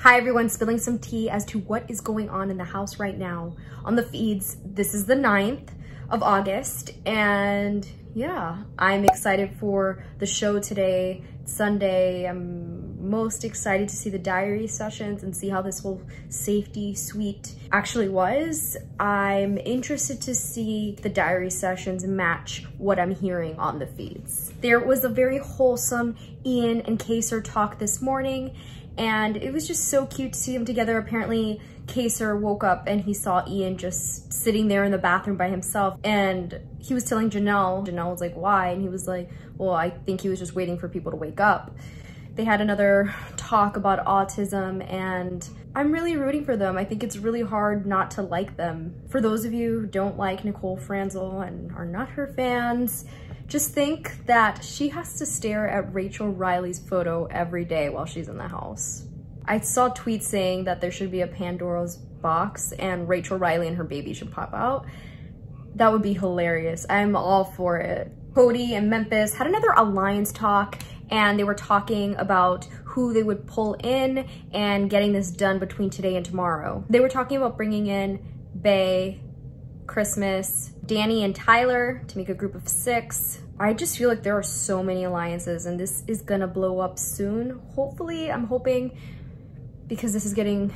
Hi everyone, spilling some tea as to what is going on in the house right now. On the feeds, this is the 9th of August, and yeah, I'm excited for the show today. It's Sunday. I'm most excited to see the diary sessions and see how this whole safety suite actually was. I'm interested to see the diary sessions match what I'm hearing on the feeds. There was a very wholesome Ian and Kaysar talk this morning, and it was just so cute to see them together. Apparently, Kaysar woke up and he saw Ian just sitting there in the bathroom by himself, and he was telling Janelle. Janelle was like, why? And he was like, well, I think he was just waiting for people to wake up. They had another talk about autism, and I'm really rooting for them. I think it's really hard not to like them. For those of you who don't like Nicole Franzel and are not her fans, just think that she has to stare at Rachel Riley's photo every day while she's in the house. I saw tweets saying that there should be a Pandora's box and Rachel Riley and her baby should pop out. That would be hilarious. I'm all for it. Cody and Memphis had another alliance talk, and they were talking about who they would pull in and getting this done between today and tomorrow. They were talking about bringing in Bay, Christmas, Danny and Tyler to make a group of 6. I just feel like there are so many alliances and this is gonna blow up soon. Hopefully, I'm hoping, because this is getting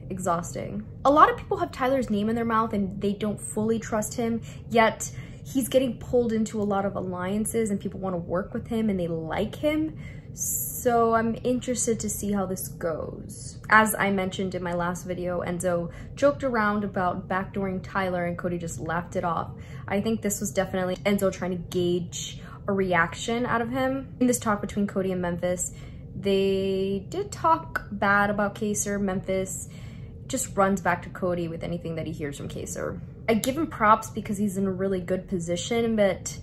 exhausting. A lot of people have Tyler's name in their mouth and they don't fully trust him, yet he's getting pulled into a lot of alliances and people want to work with him and they like him. So I'm interested to see how this goes. As I mentioned in my last video, Enzo joked around about backdooring Tyler and Cody just laughed it off. I think this was definitely Enzo trying to gauge a reaction out of him. In this talk between Cody and Memphis, they did talk bad about Kaysar. Memphis just runs back to Cody with anything that he hears from Kaysar. I give him props because he's in a really good position, but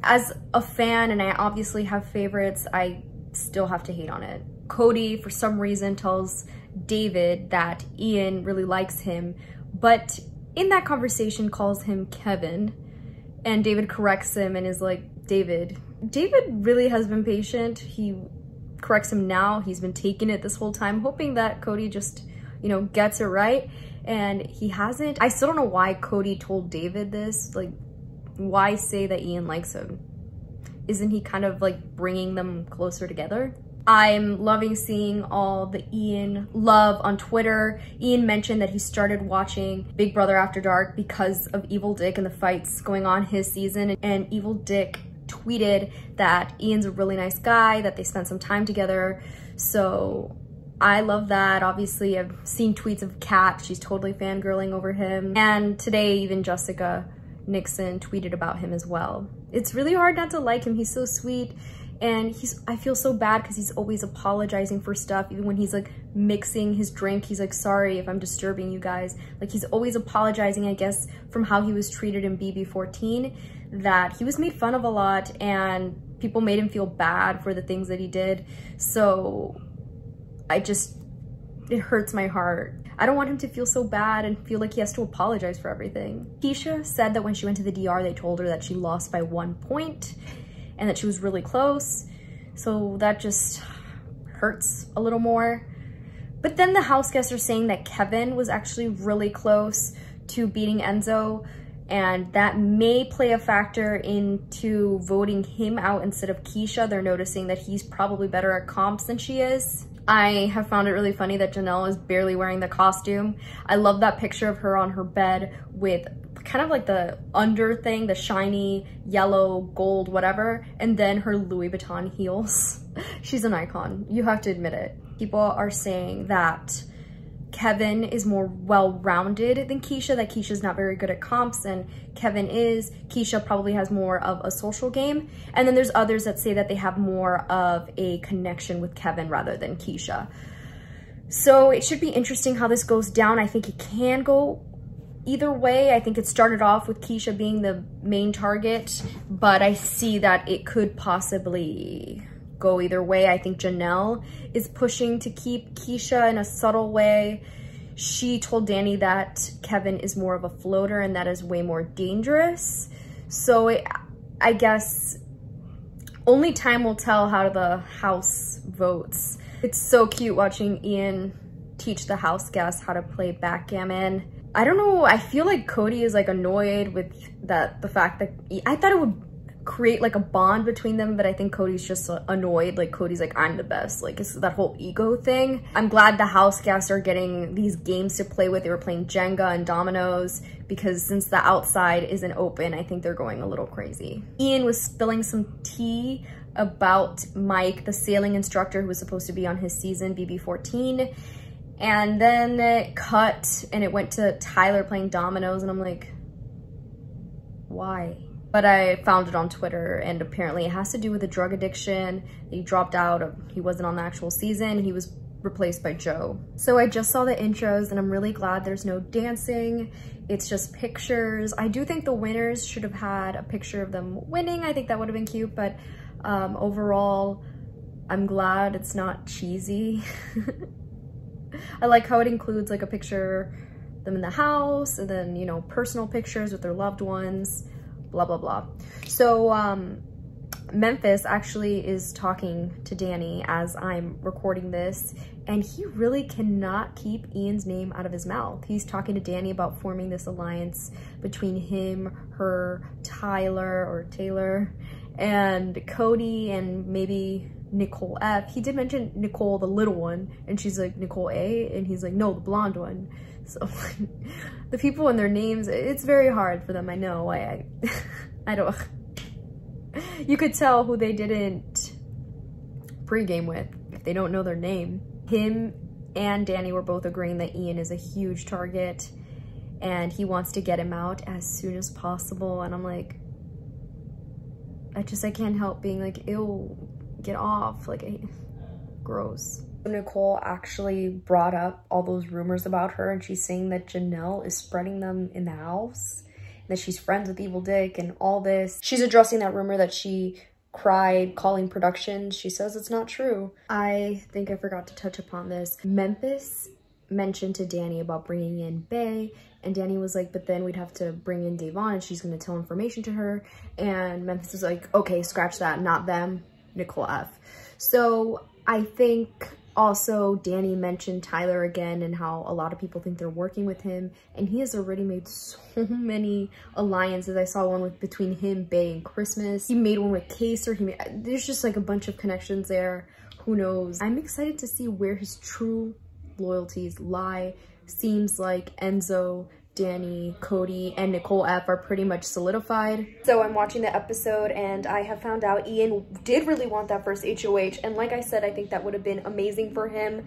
as a fan, and I obviously have favorites, I still have to hate on it. Cody, for some reason, tells David that Ian really likes him, but in that conversation calls him Kevin, and David corrects him and is like, David really has been patient. He corrects him now. He's been taking it this whole time, hoping that Cody just, you know, gets it right, and he hasn't. I still don't know why Cody told David this. Like, why say that Ian likes him? Isn't he kind of like bringing them closer together? I'm loving seeing all the Ian love on Twitter. Ian mentioned that he started watching Big Brother After Dark because of Evil Dick and the fights going on his season, and Evil Dick tweeted that Ian's a really nice guy, that they spent some time together. So I love that. Obviously, I've seen tweets of Kat. She's totally fangirling over him. And today, even Jessica Nixon tweeted about him as well. It's really hard not to like him. He's so sweet, and I feel so bad because he's always apologizing for stuff. Even when he's like mixing his drink, he's like, sorry if I'm disturbing you guys. Like, he's always apologizing, I guess, from how he was treated in BB14, that he was made fun of a lot and people made him feel bad for the things that he did. So it hurts my heart. I don't want him to feel so bad and feel like he has to apologize for everything. Keisha said that when she went to the DR, they told her that she lost by 1 point and that she was really close. So that just hurts a little more. But then the house guests are saying that Kevin was actually really close to beating Enzo, and that may play a factor into voting him out instead of Keisha. They're noticing that he's probably better at comps than she is. I have found it really funny that Janelle is barely wearing the costume. I love that picture of her on her bed with kind of like the under thing, the shiny yellow, gold, whatever, and then her Louis Vuitton heels. She's an icon. You have to admit it. People are saying that Kevin is more well-rounded than Keisha, that Keisha's not very good at comps and Kevin is. Keisha probably has more of a social game. And then there's others that say that they have more of a connection with Kevin rather than Keisha. So it should be interesting how this goes down. I think it can go either way. I think it started off with Keisha being the main target, but I see that it could possibly go either way. I think Janelle is pushing to keep Keisha in a subtle way. She told Danny that Kevin is more of a floater and that is way more dangerous. So I guess only time will tell how the house votes. It's so cute watching Ian teach the house guests how to play backgammon. I don't know, I feel like Cody is like annoyed with the fact that I thought it would create like a bond between them, but I think Cody's just annoyed. Like Cody's like, I'm the best. Like it's that whole ego thing. I'm glad the house guests are getting these games to play with. They were playing Jenga and dominoes because since the outside isn't open, I think they're going a little crazy. Ian was spilling some tea about Mike, the sailing instructor who was supposed to be on his season BB14. And then it cut and it went to Tyler playing dominoes and I'm like, why? But I found it on Twitter and apparently it has to do with a drug addiction. He dropped out, he wasn't on the actual season. He was replaced by Joe. So I just saw the intros and I'm really glad there's no dancing. It's just pictures. I do think the winners should have had a picture of them winning. I think that would have been cute, but overall, I'm glad it's not cheesy. I like how it includes like a picture of them in the house and then, you know, personal pictures with their loved ones. Blah, blah, blah. So Memphis actually is talking to Danny as I'm recording this, and he really cannot keep Ian's name out of his mouth. He's talking to Danny about forming this alliance between him, her, Tyler or Taylor, and Cody, and maybe Nicole F. He did mention Nicole, the little one, and she's like, Nicole A? And he's like, no, the blonde one. So the people and their names, it's very hard for them. I know. I don't. You could tell who they didn't pregame with if they don't know their name. Him and Danny were both agreeing that Ian is a huge target and he wants to get him out as soon as possible. And I'm like, I can't help being like, ew, get off. Like, gross. Nicole actually brought up all those rumors about her and she's saying that Janelle is spreading them in the house, that she's friends with Evil Dick and all this. She's addressing that rumor that she cried calling production. She says it's not true. I think I forgot to touch upon this. Memphis mentioned to Danny about bringing in Bay, and Danny was like, but then we'd have to bring in Davon and she's going to tell information to her. And Memphis was like, okay, scratch that, not them, Nicole F. So I think also Danny mentioned Tyler again and how a lot of people think they're working with him, and he has already made so many alliances. I saw one with between him, Bay, and Christmas. He made one with Kaser. There's just like a bunch of connections there. Who knows? I'm excited to see where his true loyalties lie. Seems like Enzo, Danny, Cody, and Nicole F are pretty much solidified. So I'm watching the episode and I have found out Ian did really want that first HOH. And like I said, I think that would have been amazing for him.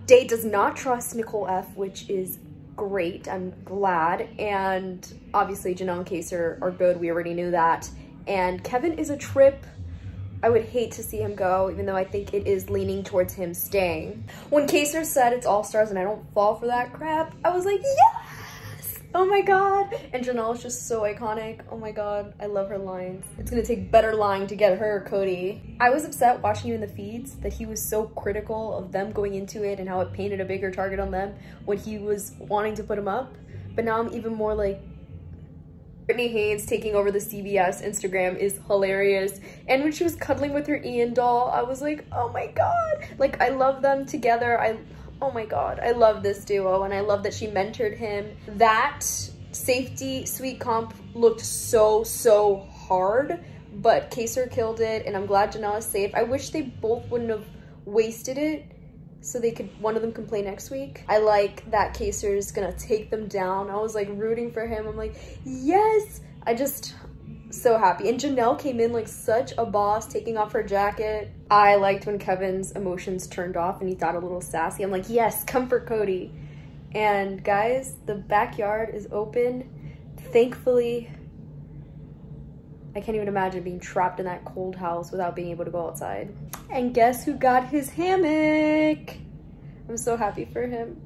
Day does not trust Nicole F, which is great. I'm glad. And obviously Janelle and Kaser are good. We already knew that. And Kevin is a trip. I would hate to see him go, even though I think it is leaning towards him staying. When Kaser said it's All-Stars and I don't fall for that crap, I was like, yeah! Oh my god. And Janelle is just so iconic. Oh my god, I love her lines. It's gonna take better lying to get her, Cody. I was upset watching you in the feeds that he was so critical of them going into it and how it painted a bigger target on them when he was wanting to put him up. But now I'm even more like, Brittany Haynes taking over the CBS Instagram is hilarious. And when she was cuddling with her Ian doll, I was like, oh my god. Like, I love them together. Oh my god, I love this duo, and I love that she mentored him. That safety sweet comp looked so hard, but Kaser killed it, and I'm glad Janelle is safe. I wish they both wouldn't have wasted it so one of them can play next week. I like that Kaser is gonna take them down. I was like rooting for him. I'm like, yes! So happy. And Janelle came in like such a boss, taking off her jacket. I liked when Kevin's emotions turned off and he got a little sassy. I'm like, yes, comfort Cody. And guys, the backyard is open. Thankfully, I can't even imagine being trapped in that cold house without being able to go outside. And guess who got his hammock? I'm so happy for him.